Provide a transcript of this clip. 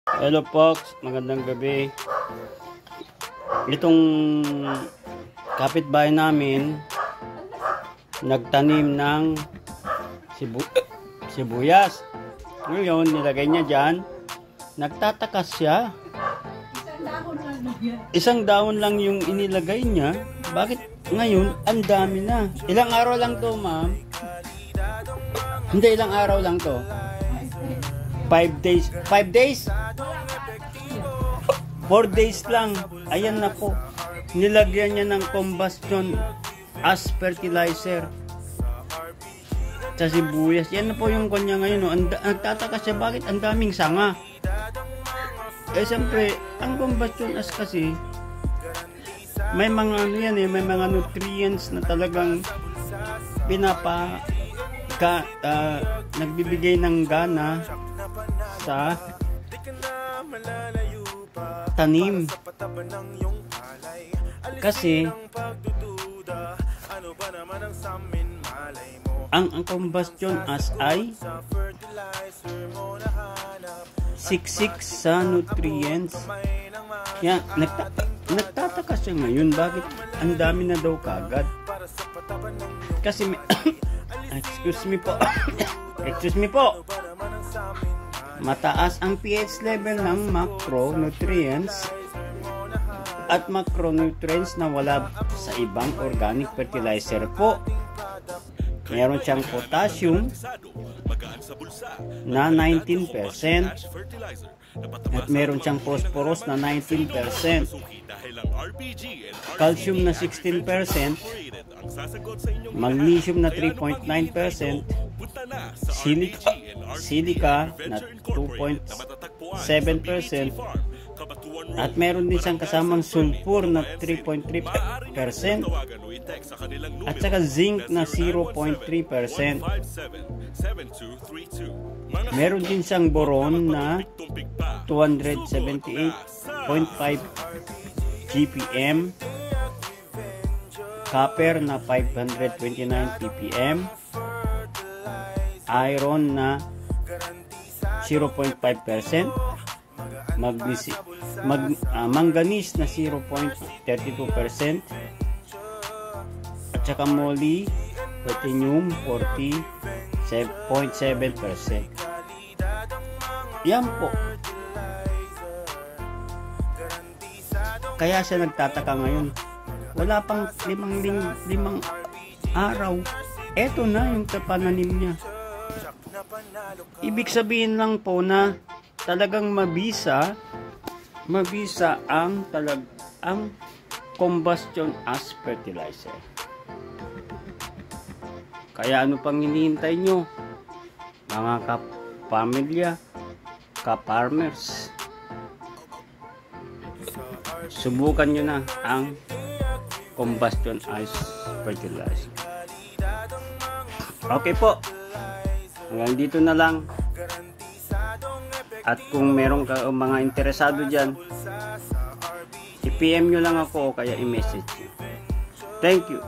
Hello folks, magandang gabi. Itong kapitbahay namin nagtanim ng sibuyas. Ngayon nilagay niya dyan. Nagtataka siya. Isang dahon lang yung inilagay niya. Bakit ngayon ang dami na? Ilang araw lang to, ma'am? Hindi, ilang araw lang to. 5 days. 5 days? 4 days lang. Ayan na po. Nilagyan niya ng combustion as fertilizer sa sibuyas. Yan na po yung kanya ngayon. No? Nagtataka siya bakit ang daming sanga. Eh siyempre, ang combustion as kasi may mga ano yan eh, may mga nutrients na talagang nagbibigay ng gana sa tanim. Kasi ang combustion as ay siksik sa nutrients. Kaya nagtataka siya ngayon bakit ang dami na daw kagad. Kasi excuse me po. Mataas ang pH level ng macronutrients at macronutrients na wala sa ibang organic fertilizer po. Meron siyang potassium na 19% at meron siyang phosphorus na 19%, calcium na 16%, magnesium na 3.9%, silica na 2.7%, at meron din siyang kasamang sulfur na 3.3%, at saka zinc na 0.3%. Meron din siyang boron na 278.5 ppm, copper na 529 ppm, iron na 0.5%, manganese na 0.32%, at saka molybdenum 40.7%. Yan po. Kaya siya nagtataka ngayon. Wala pang limang araw. Eto na yung pananim niya. Ibig sabihin lang po na talagang mabisa ang combustion as fertilizer. Kaya ano pang hinihintay nyo, mga kapamilya, ka-farmers? Subukan nyo na ang combustion as fertilizer. Okay po, hanggang dito na lang. At kung meron ka mga interesado dyan, i-PM nyo lang ako o kaya i-message nyo. Thank you.